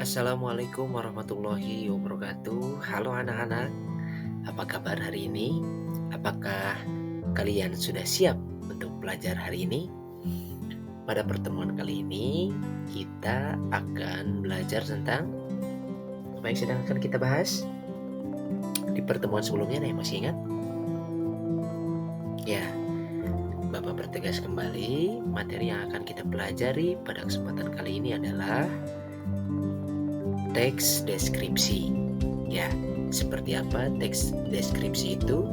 Assalamualaikum warahmatullahi wabarakatuh. Halo anak-anak, apa kabar hari ini? Apakah kalian sudah siap untuk belajar hari ini? Pada pertemuan kali ini, kita akan belajar tentang apa yang sedang akan kita bahas. Di pertemuan sebelumnya, nih masih ingat? Ya, Bapak bertegas kembali. Materi yang akan kita pelajari pada kesempatan kali ini adalah teks deskripsi. Ya, seperti apa teks deskripsi itu?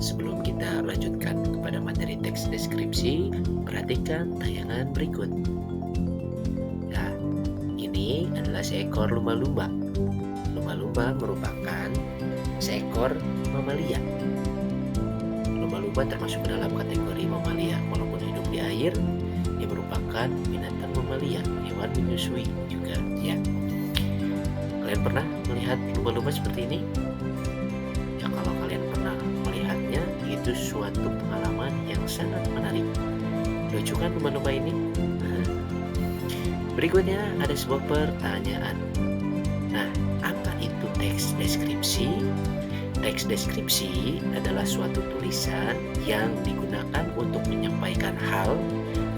Sebelum kita lanjutkan kepada materi teks deskripsi, perhatikan tayangan berikut. Nah, ini adalah seekor lumba-lumba. Lumba-lumba merupakan seekor mamalia. Lumba-lumba termasuk ke dalam kategori mamalia. Walaupun hidup di air, dia merupakan binatang mamalia, hewan menyusui juga, ya. Kalian pernah melihat lumba-lumba seperti ini? Ya, kalau kalian pernah melihatnya, itu suatu pengalaman yang sangat menarik. Lucu kan lumba-lumba ini? Berikutnya ada sebuah pertanyaan. Nah, apa itu teks deskripsi? Teks deskripsi adalah suatu tulisan yang digunakan untuk menyampaikan hal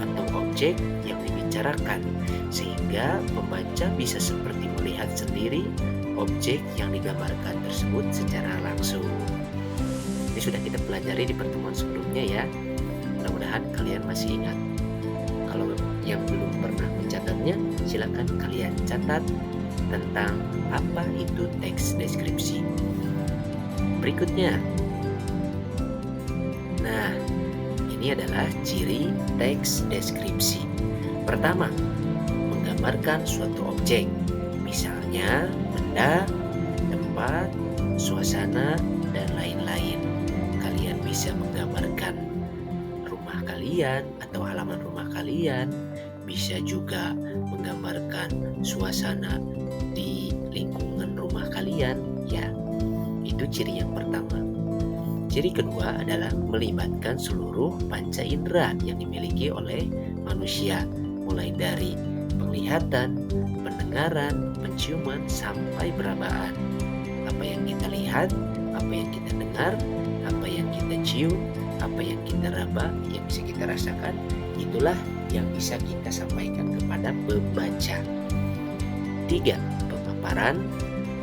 atau objek yang dibicarakan, sehingga pembaca bisa seperti melihat sendiri objek yang digambarkan tersebut secara langsung. Ini sudah kita pelajari di pertemuan sebelumnya ya. Mudah-mudahan kalian masih ingat. Kalau yang belum pernah mencatatnya, silakan kalian catat tentang apa itu teks deskripsi. Berikutnya. Nah, ini adalah ciri teks deskripsi. Pertama, menggambarkan suatu objek. Misalnya benda, tempat, suasana, dan lain-lain. Kalian bisa menggambarkan rumah kalian atau halaman rumah kalian. Bisa juga menggambarkan suasana di lingkungan rumah kalian, ya. Itu ciri yang pertama. Ciri kedua adalah melibatkan seluruh panca indera yang dimiliki oleh manusia, mulai dari penglihatan, pendengaran, penciuman, sampai perabaan. Apa yang kita lihat, apa yang kita dengar, apa yang kita cium, apa yang kita raba, yang bisa kita rasakan, itulah yang bisa kita sampaikan kepada pembaca. 3. Pemaparan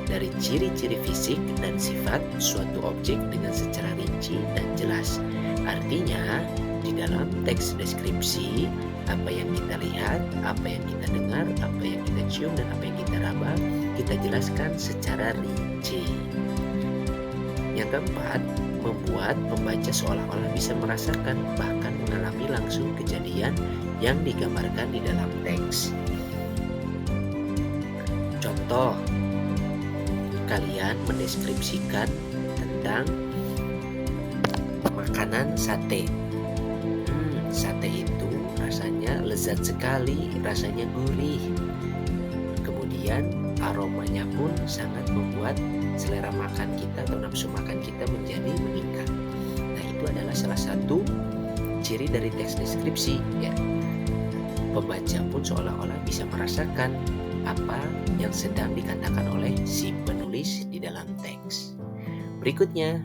dari ciri-ciri fisik dan sifat suatu objek dengan secara rinci dan jelas. Artinya, di dalam teks deskripsi, apa yang kita lihat, apa yang kita dengar, apa yang kita cium, dan apa yang kita raba, kita jelaskan secara rinci. Yang keempat, membuat pembaca seolah-olah bisa merasakan, bahkan mengalami langsung kejadian yang digambarkan di dalam teks. Contoh, kalian mendeskripsikan tentang makanan sate. Sate itu rasanya lezat sekali, rasanya gurih. Kemudian aromanya pun sangat membuat selera makan kita atau nafsu makan kita menjadi meningkat. Nah, itu adalah salah satu ciri dari teks deskripsi, ya. Pembaca pun seolah-olah bisa merasakan apa yang sedang dikatakan oleh si penulis di dalam teks. Berikutnya,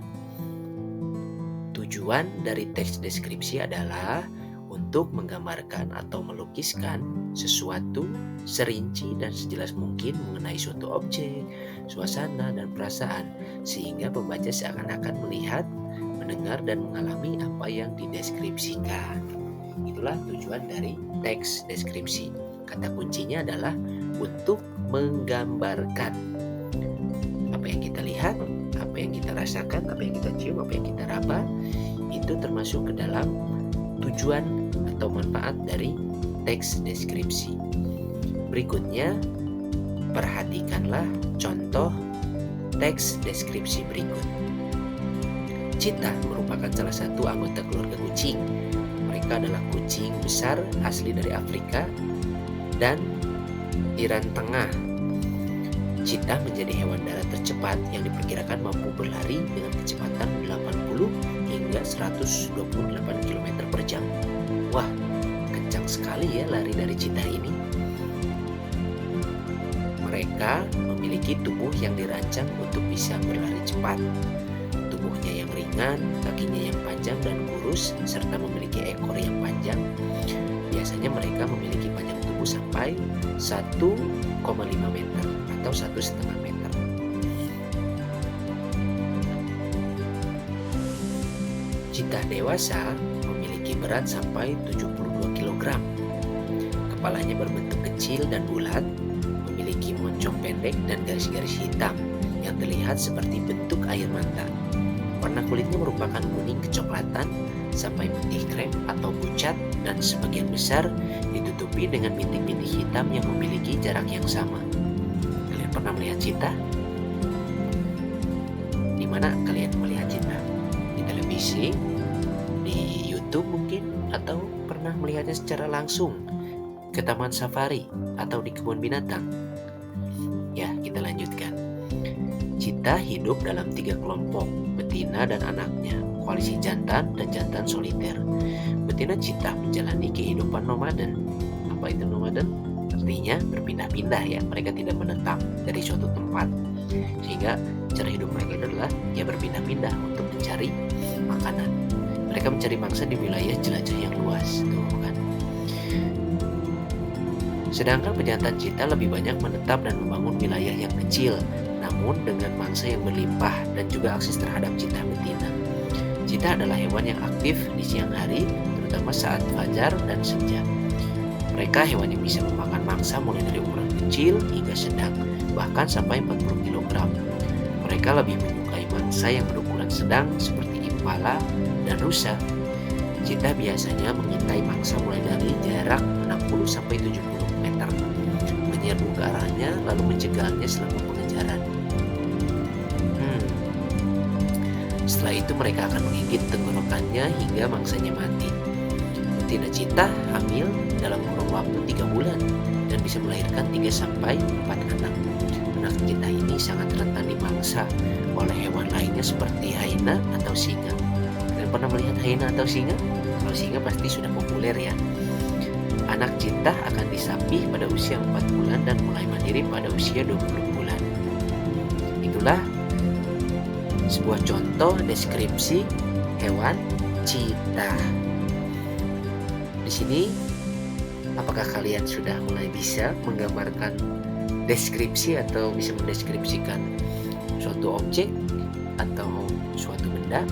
tujuan dari teks deskripsi adalah untuk menggambarkan atau melukiskan sesuatu serinci dan sejelas mungkin mengenai suatu objek, suasana, dan perasaan, sehingga pembaca seakan-akan melihat, mendengar, dan mengalami apa yang dideskripsikan. Itulah tujuan dari teks deskripsi. Kata kuncinya adalah untuk menggambarkan apa yang kita lihat, apa yang kita rasakan, apa yang kita cium, apa yang kita raba. Itu termasuk ke dalam tujuan atau manfaat dari teks deskripsi. Berikutnya, perhatikanlah contoh teks deskripsi berikut. Cheetah merupakan salah satu anggota keluarga kucing. Mereka adalah kucing besar asli dari Afrika dan Iran Tengah. Cheetah menjadi hewan darat tercepat yang diperkirakan mampu berlari dengan kecepatan 80 hingga 128 km per jam. Wah, kencang sekali ya lari dari cheetah ini. Mereka memiliki tubuh yang dirancang untuk bisa berlari cepat. Tubuhnya yang ringan, kakinya yang panjang dan kurus, serta memiliki ekor yang panjang. Biasanya mereka memiliki panjang tubuh sampai 1,5 meter atau 1,5 meter. Citah dewasa memiliki berat sampai 72 kg. Kepalanya berbentuk kecil dan bulat, memiliki moncong pendek dan garis-garis hitam yang terlihat seperti bentuk air mata. Warna kulitnya merupakan kuning kecoklatan sampai putih krem atau pucat dan sebagian besar ditutupi dengan bintik-bintik hitam yang memiliki jarak yang sama. Kalian pernah melihat citah? Di mana kalian melihat citah? Di televisi, di YouTube mungkin, atau pernah melihatnya secara langsung ke taman safari atau di kebun binatang? Ya, kita lanjutkan. Citah hidup dalam 3 kelompok, betina dan anaknya, koalisi jantan dan jantan soliter. Betina citah menjalani kehidupan nomaden. Apa itu nomaden? Artinya berpindah-pindah ya, mereka tidak menetap dari suatu tempat. Sehingga cara hidup mereka adalah ya berpindah-pindah untuk mencari makanan. Mereka mencari mangsa di wilayah jelajah yang luas, tuh kan. Sedangkan pejantan citah lebih banyak menetap dan membangun wilayah yang kecil, namun dengan mangsa yang berlimpah dan juga akses terhadap citah betina. Citah adalah hewan yang aktif di siang hari, terutama saat fajar dan senja. Mereka hewan yang bisa memakan mangsa mulai dari ukuran kecil hingga sedang, bahkan sampai 40 kg. Mereka lebih menyukai mangsa yang berukuran sedang seperti impala dan rusa. Citah biasanya mengintai mangsa mulai dari jarak 60-70 meter, menyerbu ke arahnya lalu menjegalnya selama pengejaran. Setelah itu mereka akan menggigit tenggorokannya hingga mangsanya mati. Betina citah hamil dalam kurun waktu 3 bulan dan bisa melahirkan 3-4 anak. Anak citah ini sangat rentan dimangsa oleh hewan lainnya seperti hyena atau singa. Kalian pernah melihat hyena atau singa? Kalau singa pasti sudah populer ya. Anak citah akan disapih pada usia 4 bulan dan mulai mandiri pada usia 20 bulan. Itulah sebuah contoh deskripsi hewan citah. Di sini, apakah kalian sudah mulai bisa menggambarkan deskripsi atau bisa mendeskripsikan suatu objek atau suatu benda?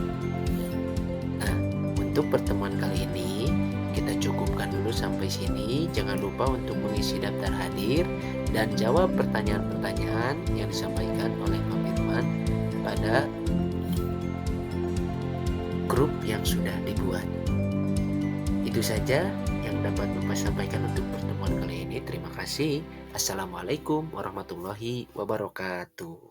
Nah, untuk pertemuan kali ini kita cukupkan dulu sampai sini. Jangan lupa untuk mengisi daftar hadir dan jawab pertanyaan-pertanyaan yang disampaikan oleh Pak Firman pada grup yang sudah dibuat. Itu saja yang dapat Bapak sampaikan untuk pertemuan kali ini. Terima kasih. Assalamualaikum warahmatullahi wabarakatuh.